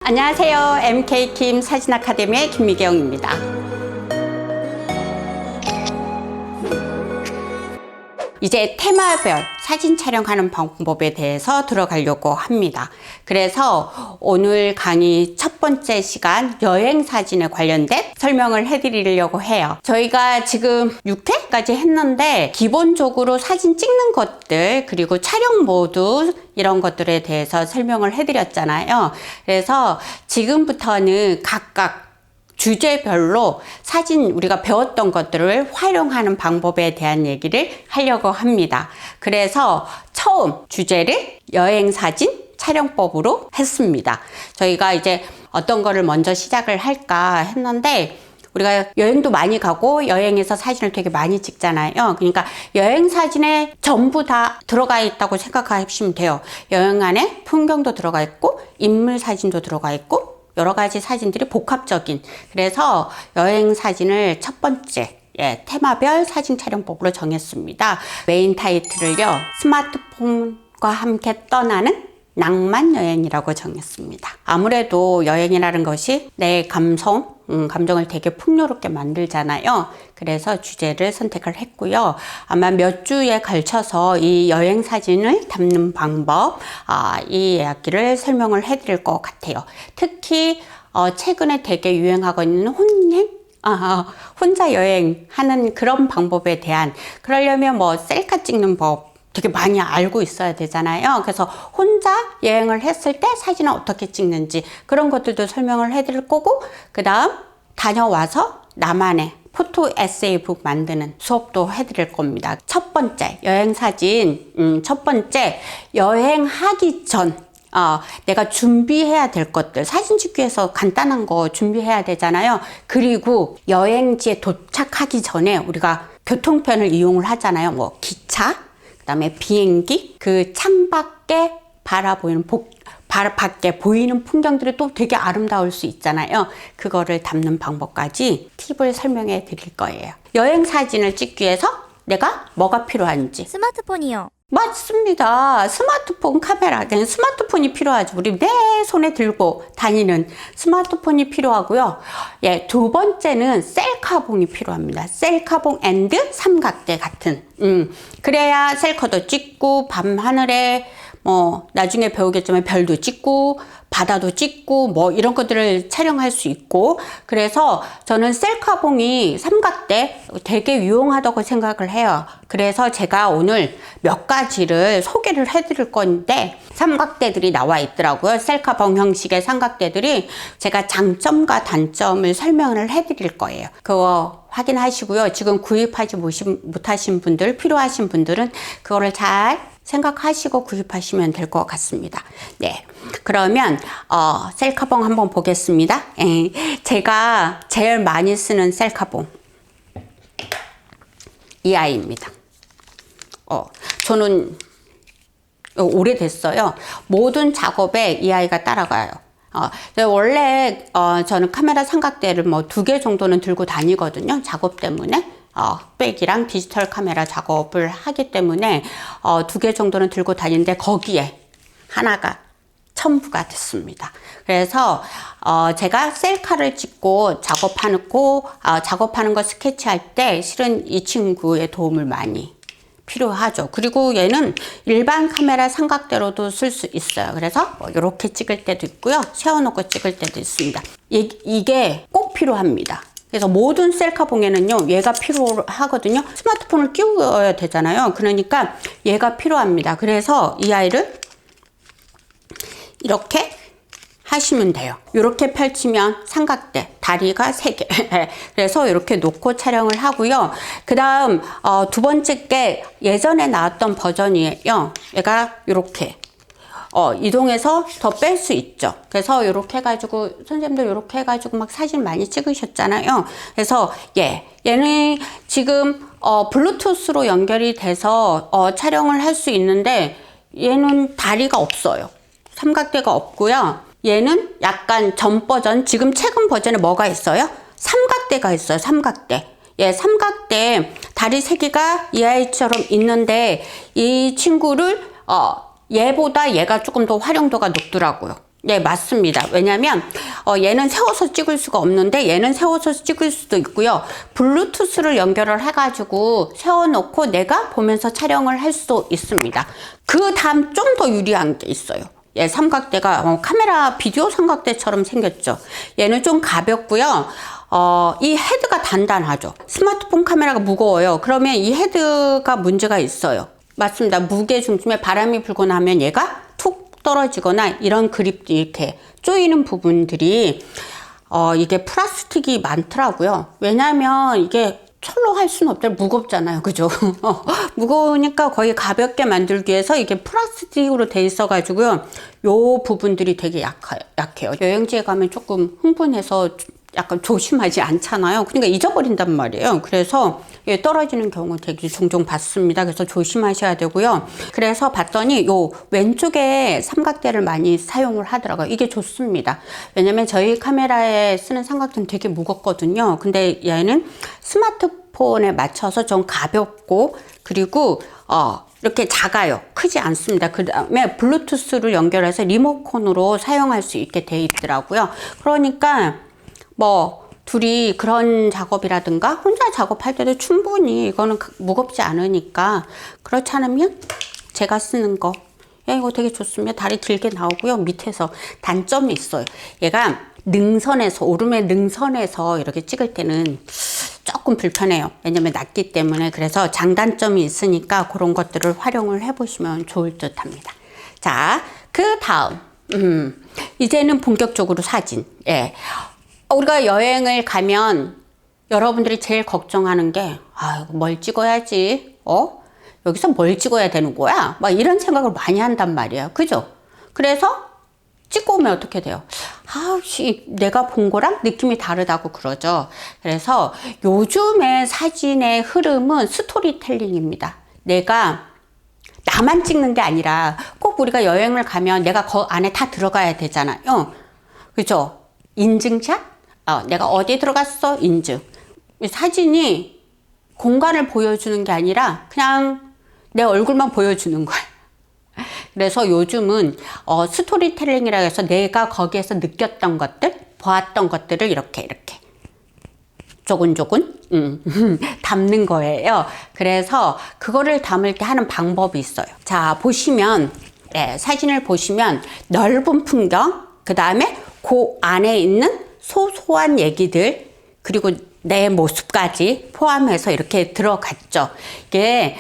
안녕하세요. MK킴 사진아카데미의 김미경입니다. 이제 테마별 사진 촬영하는 방법에 대해서 들어가려고 합니다. 그래서 오늘 강의 첫 번째 시간 여행 사진에 관련된 설명을 해드리려고 해요. 저희가 지금 6회까지 했는데 기본적으로 사진 찍는 것들 그리고 촬영 모드 이런 것들에 대해서 설명을 해드렸잖아요. 그래서 지금부터는 각각 주제별로 사진 우리가 배웠던 것들을 활용하는 방법에 대한 얘기를 하려고 합니다. 그래서 처음 주제를 여행사진 촬영법으로 했습니다. 저희가 이제 어떤 거를 먼저 시작을 할까 했는데 우리가 여행도 많이 가고 여행에서 사진을 되게 많이 찍잖아요. 그러니까 여행 사진에 전부 다 들어가 있다고 생각하시면 돼요. 여행 안에 풍경도 들어가 있고 인물 사진도 들어가 있고 여러 가지 사진들이 복합적인, 그래서 여행 사진을 첫 번째 테마별 사진 촬영법으로 정했습니다. 메인 타이틀을요, 스마트폰과 함께 떠나는 낭만 여행이라고 정했습니다. 아무래도 여행이라는 것이 내 감정을 되게 풍요롭게 만들잖아요. 그래서 주제를 선택을 했고요. 아마 몇 주에 걸쳐서 이 여행 사진을 담는 방법, 이 이야기를 설명을 해드릴 것 같아요. 특히 최근에 되게 유행하고 있는 혼자 여행하는 그런 방법에 대한, 그러려면 뭐 셀카 찍는 법 되게 많이 알고 있어야 되잖아요. 그래서 혼자 여행을 했을 때 사진을 어떻게 찍는지 그런 것들도 설명을 해드릴 거고, 그 다음 다녀와서 나만의 포토 에세이북 만드는 수업도 해드릴 겁니다. 첫 번째 여행 사진, 첫 번째 여행하기 전 내가 준비해야 될 것들, 사진 찍기 위해서 간단한 거 준비해야 되잖아요. 그리고 여행지에 도착하기 전에 우리가 교통편을 이용을 하잖아요. 뭐 기차, 그다음에 비행기, 그 창밖에 바라보이는 밖에 보이는 풍경들이 또 되게 아름다울 수 있잖아요. 그거를 담는 방법까지 팁을 설명해 드릴 거예요. 여행 사진을 찍기 위해서 내가 뭐가 필요한지. 스마트폰이요. 맞습니다. 스마트폰 카메라, 스마트폰이 필요하죠. 우리 내 손에 들고 다니는 스마트폰이 필요하고요. 두 번째는 셀카봉이 필요합니다. 셀카봉 앤드 삼각대 같은. 그래야 셀카도 찍고 밤하늘에 나중에 배우겠지만 별도 찍고 바다도 찍고 뭐 이런 것들을 촬영할 수 있고, 그래서 저는 셀카봉이 삼각대 되게 유용하다고 생각을 해요. 그래서 제가 오늘 몇 가지를 소개를 해드릴 건데, 삼각대들이 나와 있더라고요. 셀카봉 형식의 삼각대들이. 제가 장점과 단점을 설명을 해드릴 거예요. 그거 확인하시고요. 지금 구입하지 못하신 분들, 필요하신 분들은 그거를 잘 생각하시고 구입하시면 될 것 같습니다. 네, 그러면 셀카봉 한번 보겠습니다. 제가 제일 많이 쓰는 셀카봉 이 아이입니다. 저는 오래됐어요. 모든 작업에 이 아이가 따라가요. 원래 저는 카메라 삼각대를 뭐 2개 정도는 들고 다니거든요. 작업 때문에. 백이랑 디지털 카메라 작업을 하기 때문에 2개 정도는 들고 다니는데 거기에 하나가 첨부가 됐습니다. 그래서 제가 셀카를 찍고 작업하는 거 스케치할 때 실은 이 친구의 도움을 많이 필요하죠. 그리고 얘는 일반 카메라 삼각대로도 쓸 수 있어요. 그래서 이렇게 찍을 때도 있고요. 세워놓고 찍을 때도 있습니다. 이게 꼭 필요합니다. 그래서 모든 셀카봉에는요, 얘가 필요하거든요. 스마트폰을 끼워야 되잖아요. 그러니까 얘가 필요합니다. 그래서 이 아이를 이렇게 하시면 돼요. 이렇게 펼치면 삼각대, 다리가 3개. 그래서 이렇게 놓고 촬영을 하고요. 그 다음, 두 번째 게 예전에 나왔던 버전이에요. 얘가 이렇게. 이동해서 더 뺄 수 있죠. 그래서 이렇게 해가지고, 선생님들 이렇게 해가지고 막 사진 많이 찍으셨잖아요. 그래서 얘는 지금, 블루투스로 연결이 돼서, 촬영을 할 수 있는데, 얘는 다리가 없어요. 삼각대가 없고요. 얘는 약간 전 버전, 지금 최근 버전에 뭐가 있어요? 삼각대가 있어요. 삼각대. 삼각대 다리 3개가 이 아이처럼 있는데, 이 친구를, 얘보다 얘가 조금 더 활용도가 높더라고요. 네, 맞습니다. 왜냐면 얘는 세워서 찍을 수가 없는데 얘는 세워서 찍을 수도 있고요. 블루투스를 연결을 해가지고 세워놓고 내가 보면서 촬영을 할 수도 있습니다. 그 다음 좀 더 유리한 게 있어요. 얘 삼각대가 카메라 비디오 삼각대처럼 생겼죠. 얘는 좀 가볍고요. 이 헤드가 단단하죠. 스마트폰 카메라가 무거워요. 그러면 이 헤드가 문제가 있어요. 맞습니다. 무게 중심에 바람이 불고 나면 얘가 툭 떨어지거나 이런 그립 이렇게 조이는 부분들이 이게 플라스틱이 많더라고요. 왜냐면 이게 철로 할 수는 없잖아요. 무겁잖아요. 그죠? 무거우니까 거의 가볍게 만들기 위해서 이게 플라스틱으로 돼 있어 가지고요. 요 부분들이 되게 약해요. 여행지에 가면 조금 흥분해서 약간 조심하지 않잖아요. 그러니까 잊어버린단 말이에요. 그래서 떨어지는 경우 되게 종종 봤습니다. 그래서 조심하셔야 되고요. 그래서 봤더니 요 왼쪽에 삼각대를 많이 사용을 하더라고요. 이게 좋습니다. 왜냐면 저희 카메라에 쓰는 삼각대는 되게 무겁거든요. 근데 얘는 스마트폰에 맞춰서 좀 가볍고 그리고 이렇게 작아요. 크지 않습니다. 그 다음에 블루투스를 연결해서 리모컨으로 사용할 수 있게 돼 있더라고요. 그러니까 둘이 그런 작업이라든가 혼자 작업할 때도 충분히 이거는 무겁지 않으니까 그렇지 않으면 제가 쓰는 거 이거 되게 좋습니다. 다리 길게 나오고요. 밑에서 단점이 있어요. 얘가 능선에서 오름의 능선에서 이렇게 찍을 때는 조금 불편해요. 왜냐면 낮기 때문에. 그래서 장단점이 있으니까 그런 것들을 활용을 해보시면 좋을 듯 합니다. 자, 그 다음 이제는 본격적으로 사진. 예. 우리가 여행을 가면 여러분들이 제일 걱정하는 게 뭘 찍어야지? 여기서 뭘 찍어야 되는 거야? 막 이런 생각을 많이 한단 말이에요. 그죠? 그래서 찍고 오면 어떻게 돼요? 내가 본 거랑 느낌이 다르다고 그러죠. 그래서 요즘의 사진의 흐름은 스토리텔링입니다. 내가 나만 찍는 게 아니라 꼭 우리가 여행을 가면 내가 그 안에 다 들어가야 되잖아요. 그죠? 인증샷? 내가 어디에 들어갔어? 인증. 사진이 공간을 보여주는 게 아니라 그냥 내 얼굴만 보여주는 거야. 그래서 요즘은 스토리텔링이라고 해서 내가 거기에서 느꼈던 것들, 보았던 것들을 이렇게 조근조근 담는 거예요. 그래서 그거를 담을 때 하는 방법이 있어요. 자, 보시면 사진을 보시면 넓은 풍경, 그 다음에 그 안에 있는 소소한 얘기들 그리고 내 모습까지 포함해서 이렇게 들어갔죠. 이게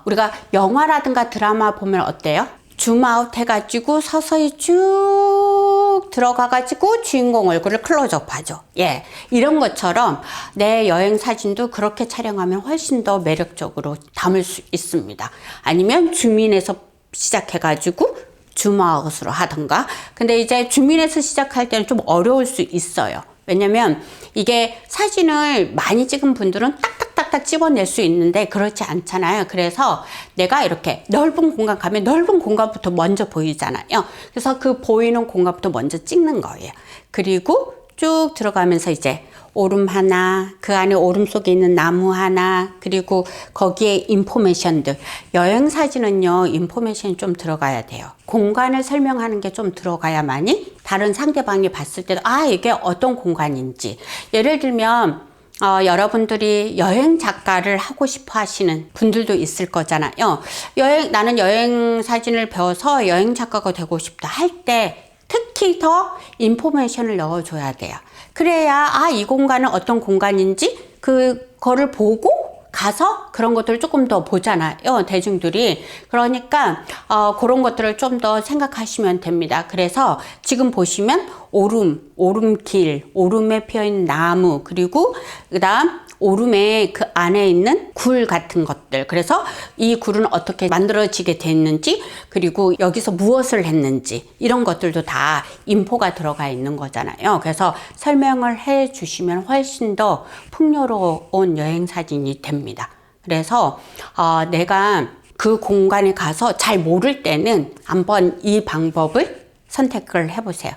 우리가 영화라든가 드라마 보면 어때요? 줌아웃 해가지고 서서히 쭉 들어가가지고 주인공 얼굴을 클로즈업 하죠. 예, 이런 것처럼 내 여행 사진도 그렇게 촬영하면 훨씬 더 매력적으로 담을 수 있습니다. 아니면 줌인에서 시작해가지고 줌아웃으로 하던가. 근데 이제 줌인에서 시작할 때는 좀 어려울 수 있어요. 왜냐면 이게 사진을 많이 찍은 분들은 딱딱딱딱 집어낼 수 있는데 그렇지 않잖아요. 그래서 내가 이렇게 넓은 공간 가면 넓은 공간부터 먼저 보이잖아요. 그래서 그 보이는 공간부터 먼저 찍는 거예요. 그리고 쭉 들어가면서 이제 오름 하나, 그 안에 오름 속에 있는 나무 하나, 그리고 거기에 인포메이션들. 여행 사진은요, 인포메이션이 좀 들어가야 돼요. 공간을 설명하는 게 좀 들어가야만이 다른 상대방이 봤을 때도 이게 어떤 공간인지. 예를 들면 여러분들이 여행 작가를 하고 싶어 하시는 분들도 있을 거잖아요. 나는 여행 사진을 배워서 여행 작가가 되고 싶다 할 때 특히 더 인포메이션을 넣어줘야 돼요. 그래야 이 공간은 어떤 공간인지 그거를 보고 가서 그런 것들을 조금 더 보잖아요, 대중들이. 그러니까 그런 것들을 좀 더 생각하시면 됩니다. 그래서 지금 보시면 오름길, 오름에 피어있는 나무, 그리고 그다음 오름에 그 안에 있는 굴 같은 것들. 그래서 이 굴은 어떻게 만들어지게 됐는지, 그리고 여기서 무엇을 했는지, 이런 것들도 다 인포가 들어가 있는 거잖아요. 그래서 설명을 해 주시면 훨씬 더 풍요로운 여행 사진이 됩니다. 그래서 내가 그 공간에 가서 잘 모를 때는 한번 이 방법을 선택을 해보세요.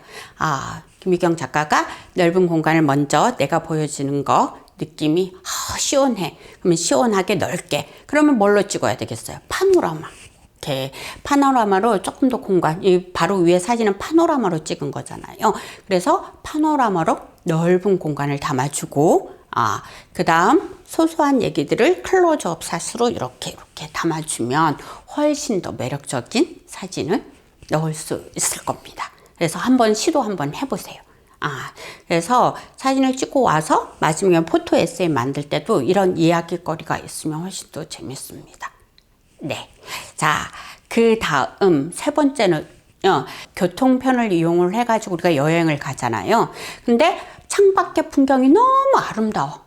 김유경 작가가 넓은 공간을 먼저 내가 보여주는 거, 느낌이 시원해. 그러면 시원하게 넓게. 그러면 뭘로 찍어야 되겠어요? 파노라마. 이렇게 파노라마로 조금 더 공간, 이 바로 위에 사진은 파노라마로 찍은 거잖아요. 그래서 파노라마로 넓은 공간을 담아주고, 그 다음 소소한 얘기들을 클로즈업 샷으로 이렇게 담아주면 훨씬 더 매력적인 사진을 넣을 수 있을 겁니다. 그래서 한번 해보세요. 그래서 사진을 찍고 와서 마지막에 포토 에세이 만들 때도 이런 이야기거리가 있으면 훨씬 더 재밌습니다. 네. 자, 그 다음 세 번째는 교통편을 이용을 해가지고 우리가 여행을 가잖아요. 근데 창밖의 풍경이 너무 아름다워.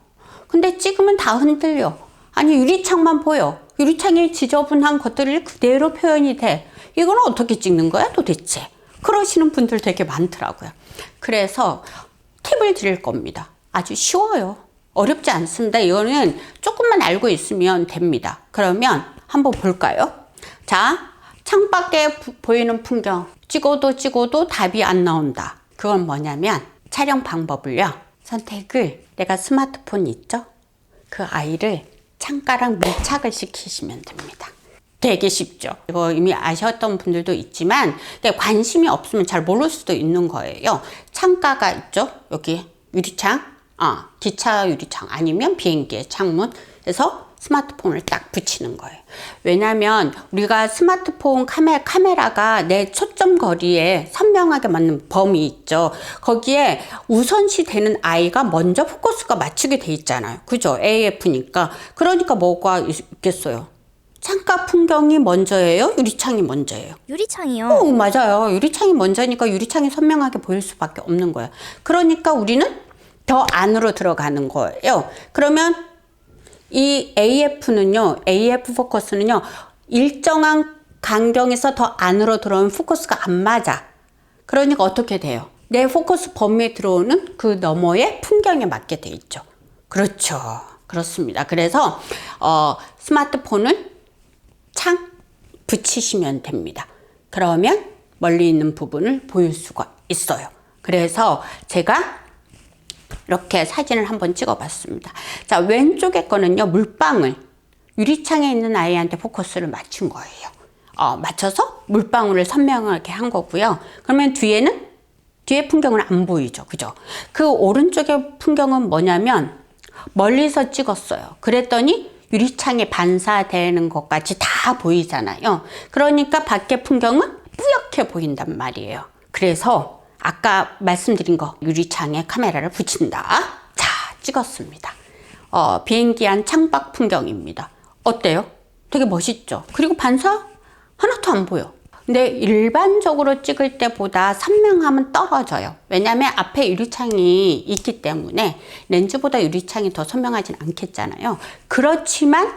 근데 찍으면 다 흔들려. 아니, 유리창만 보여. 유리창에 지저분한 것들이 그대로 표현이 돼. 이건 어떻게 찍는 거야, 도대체? 그러시는 분들 되게 많더라고요. 그래서 팁을 드릴 겁니다. 아주 쉬워요. 어렵지 않습니다. 이거는 조금만 알고 있으면 됩니다. 그러면 한번 볼까요? 자, 창밖에 보이는 풍경 찍어도 답이 안 나온다. 그건 뭐냐면 촬영 방법을요. 선택을 내가 스마트폰 있죠? 그 아이를 창가랑 밀착을 시키시면 됩니다. 되게 쉽죠. 이거 이미 아셨던 분들도 있지만 관심이 없으면 잘 모를 수도 있는 거예요. 창가가 있죠? 여기 유리창, 기차 유리창 아니면 비행기의 창문. 그래서 스마트폰을 딱 붙이는 거예요. 왜냐하면 우리가 스마트폰 카메라가 내 초점 거리에 선명하게 맞는 범위 있죠. 거기에 우선시 되는 아이가 먼저 포커스가 맞추게 돼 있잖아요. 그죠? AF니까. 그러니까 뭐가 있겠어요? 창가 풍경이 먼저예요? 유리창이 먼저예요? 유리창이요. 맞아요. 유리창이 먼저니까 유리창이 선명하게 보일 수밖에 없는 거예요. 그러니까 우리는 더 안으로 들어가는 거예요. 그러면 이 AF 포커스는요, 일정한 간경에서 더 안으로 들어오는 포커스가 안 맞아. 그러니까 어떻게 돼요? 내 포커스 범위에 들어오는 그 너머의 풍경에 맞게 돼 있죠. 그렇죠. 그렇습니다. 그래서 스마트폰을 창 붙이시면 됩니다. 그러면 멀리 있는 부분을 보일 수가 있어요. 그래서 제가 이렇게 사진을 한번 찍어 봤습니다. 자, 왼쪽에 거는요, 물방울. 유리창에 있는 아이한테 포커스를 맞춘 거예요. 맞춰서 물방울을 선명하게 한 거고요. 그러면 뒤에 풍경은 안 보이죠. 그죠? 그 오른쪽의 풍경은 뭐냐면 멀리서 찍었어요. 그랬더니 유리창에 반사되는 것 같이 다 보이잖아요. 그러니까 밖의 풍경은 뿌옇게 보인단 말이에요. 그래서 아까 말씀드린 거, 유리창에 카메라를 붙인다. 자, 찍었습니다. 비행기 안 창밖 풍경입니다. 어때요? 되게 멋있죠? 그리고 반사 하나도 안 보여. 근데 일반적으로 찍을 때보다 선명함은 떨어져요. 왜냐하면 앞에 유리창이 있기 때문에 렌즈보다 유리창이 더 선명하진 않겠잖아요. 그렇지만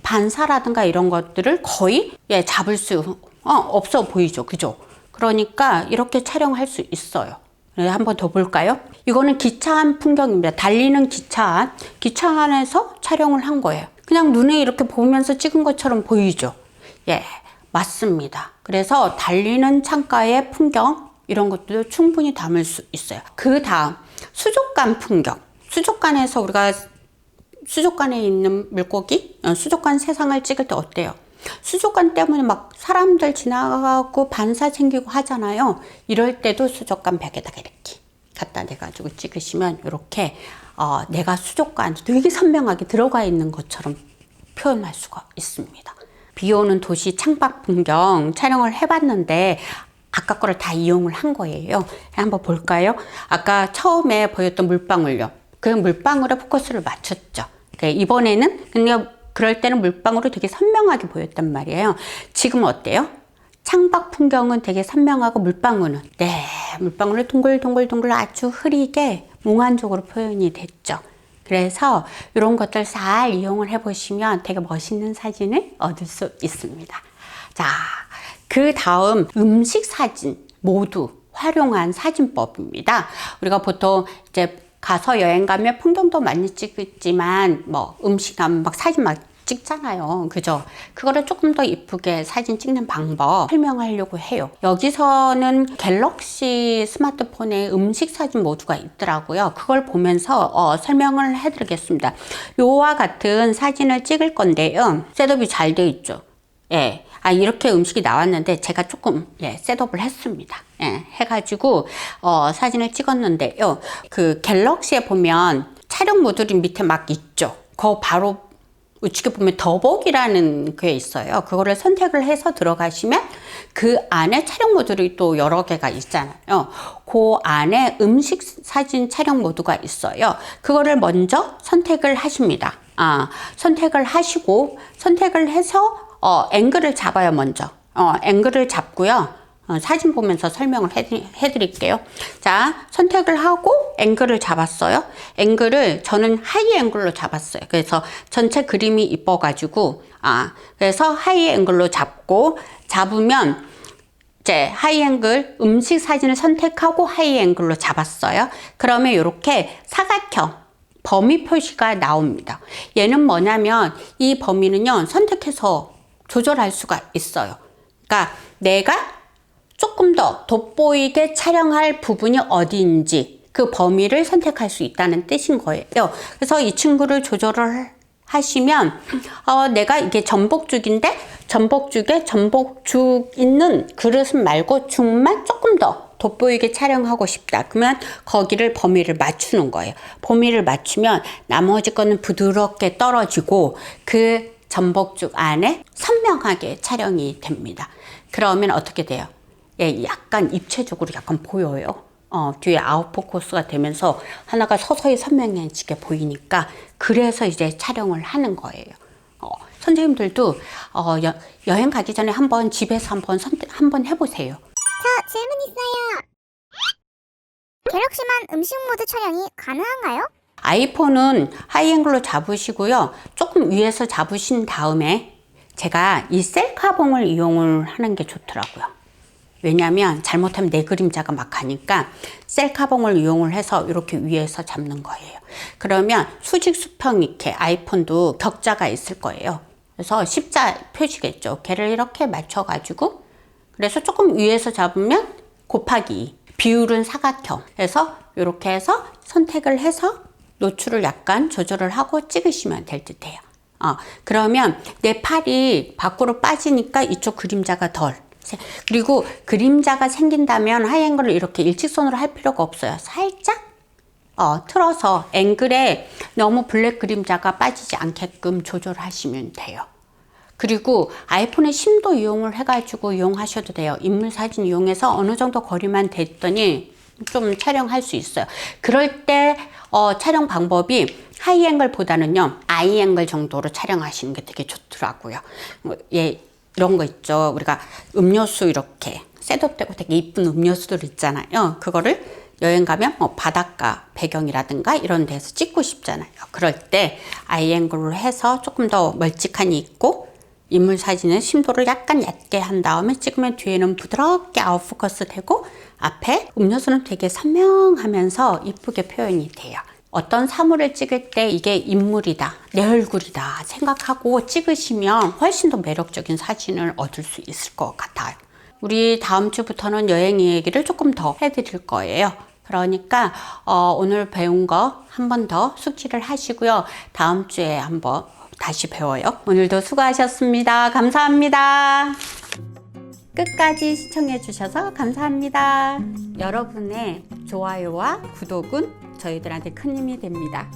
반사라든가 이런 것들을 거의 잡을 수 없어 보이죠. 그죠? 그러니까 이렇게 촬영할 수 있어요. 한번 더 볼까요? 이거는 기차 안 풍경입니다. 달리는 기차 안에서 촬영을 한 거예요. 그냥 눈에 이렇게 보면서 찍은 것처럼 보이죠? 예, 맞습니다. 그래서 달리는 창가의 풍경 이런 것도 충분히 담을 수 있어요. 그 다음 수족관 풍경. 수족관에서 우리가 수족관에 있는 물고기, 수족관 세상을 찍을 때 어때요? 수족관 때문에 막 사람들 지나가고 반사 생기고 하잖아요. 이럴 때도 수족관 벽에다가 이렇게 갖다 대가지고 찍으시면 이렇게 내가 수족관 되게 선명하게 들어가 있는 것처럼 표현할 수가 있습니다. 비 오는 도시 창밖 풍경 촬영을 해봤는데 아까 거를 다 이용을 한 거예요. 한번 볼까요? 아까 처음에 보였던 물방울요. 그 물방울에 포커스를 맞췄죠. 이번에는 그냥 그럴 때는 물방울이 되게 선명하게 보였단 말이에요. 지금은 어때요? 창밖 풍경은 되게 선명하고 물방울은 물방울을 동글동글 아주 흐리게 몽환적으로 표현이 됐죠. 그래서 이런 것들 잘 이용을 해보시면 되게 멋있는 사진을 얻을 수 있습니다. 자, 그 다음 음식 사진 모두 활용한 사진법입니다. 우리가 보통 이제 가서 여행 가면 풍경도 많이 찍지만 뭐 음식하면 막 사진 막 찍잖아요. 그죠? 그거를 조금 더 이쁘게 사진 찍는 방법 설명하려고 해요. 여기서는 갤럭시 스마트폰에 음식 사진 모드가 있더라고요. 그걸 보면서 설명을 해드리겠습니다. 요와 같은 사진을 찍을 건데요. 셋업이 잘 되어 있죠. 예, 이렇게 음식이 나왔는데 제가 조금 셋업을 했습니다. 해가지고 사진을 찍었는데요. 그 갤럭시에 보면 촬영 모듈이 밑에 막 있죠. 그거 바로 우측에 보면 더보기라는 게 있어요. 그거를 선택을 해서 들어가시면 그 안에 촬영 모듈이 또 여러 개가 있잖아요. 그 안에 음식 사진 촬영 모드가 있어요. 그거를 먼저 선택을 하십니다. 선택을 하시고 선택을 해서 앵글을 잡아요. 먼저 앵글을 잡고요. 사진 보면서 설명을 해드릴게요. 자, 선택을 하고 앵글을 잡았어요. 앵글을 저는 하이 앵글로 잡았어요. 그래서 전체 그림이 이뻐가지고 그래서 하이 앵글로 잡으면 이제 하이 앵글 음식 사진을 선택하고 하이 앵글로 잡았어요. 그러면 이렇게 사각형 범위 표시가 나옵니다. 얘는 뭐냐면 이 범위는요 선택해서 조절할 수가 있어요. 그러니까 내가 조금 더 돋보이게 촬영할 부분이 어디인지 그 범위를 선택할 수 있다는 뜻인 거예요. 그래서 이 친구를 조절을 하시면 내가 이게 전복죽인데 전복죽에 전복죽 있는 그릇은 말고 죽만 조금 더 돋보이게 촬영하고 싶다. 그러면 거기를 범위를 맞추는 거예요. 범위를 맞추면 나머지 거는 부드럽게 떨어지고 그 전복죽 안에 선명하게 촬영이 됩니다. 그러면 어떻게 돼요? 약간 입체적으로 약간 보여요. 뒤에 아웃포커스가 되면서 하나가 서서히 선명해지게 보이니까 그래서 이제 촬영을 하는 거예요. 선생님들도 여행 가기 전에 한번 집에서 한번 해보세요. 저 질문 있어요. 갤럭시만 음식 모드 촬영이 가능한가요? 아이폰은 하이앵글로 잡으시고요. 조금 위에서 잡으신 다음에 제가 이 셀카봉을 이용을 하는 게 좋더라고요. 왜냐하면 잘못하면 내 그림자가 막 가니까 셀카봉을 이용을 해서 이렇게 위에서 잡는 거예요. 그러면 수직 수평 이렇게 아이폰도 격자가 있을 거예요. 그래서 십자 표시겠죠. 걔를 이렇게 맞춰가지고 그래서 조금 위에서 잡으면 곱하기 2 비율은 사각형. 그래서 이렇게 해서 선택을 해서 노출을 약간 조절을 하고 찍으시면 될 듯해요. 그러면 내 팔이 밖으로 빠지니까 이쪽 그림자가 덜. 그리고 그림자가 생긴다면 하이앵글을 이렇게 일직선으로 할 필요가 없어요. 살짝 틀어서 앵글에 너무 블랙 그림자가 빠지지 않게끔 조절하시면 돼요. 그리고 아이폰의 심도 이용을 해가지고 이용하셔도 돼요. 인물 사진 이용해서 어느 정도 거리만 됐더니 좀 촬영할 수 있어요. 그럴 때 촬영 방법이 하이앵글보다는요 아이앵글 정도로 촬영하시는 게 되게 좋더라고요. 이런 거 있죠. 우리가 음료수 이렇게 셋업되고 되게 이쁜 음료수들 있잖아요. 그거를 여행 가면 바닷가 배경이라든가 이런 데서 찍고 싶잖아요. 그럴 때 아이앵글로 해서 조금 더 멀찍하니 있고 인물 사진은 심도를 약간 얕게 한 다음에 찍으면 뒤에는 부드럽게 아웃포커스 되고 앞에 음료수는 되게 선명하면서 이쁘게 표현이 돼요. 어떤 사물을 찍을 때 이게 인물이다, 내 얼굴이다 생각하고 찍으시면 훨씬 더 매력적인 사진을 얻을 수 있을 것 같아요. 우리 다음 주부터는 여행 얘기를 조금 더 해드릴 거예요. 그러니까 오늘 배운 거 한 번 더 숙지를 하시고요. 다음 주에 한번 다시 배워요. 오늘도 수고하셨습니다. 감사합니다. 끝까지 시청해 주셔서 감사합니다. 여러분의 좋아요와 구독은 저희들한테 큰 힘이 됩니다.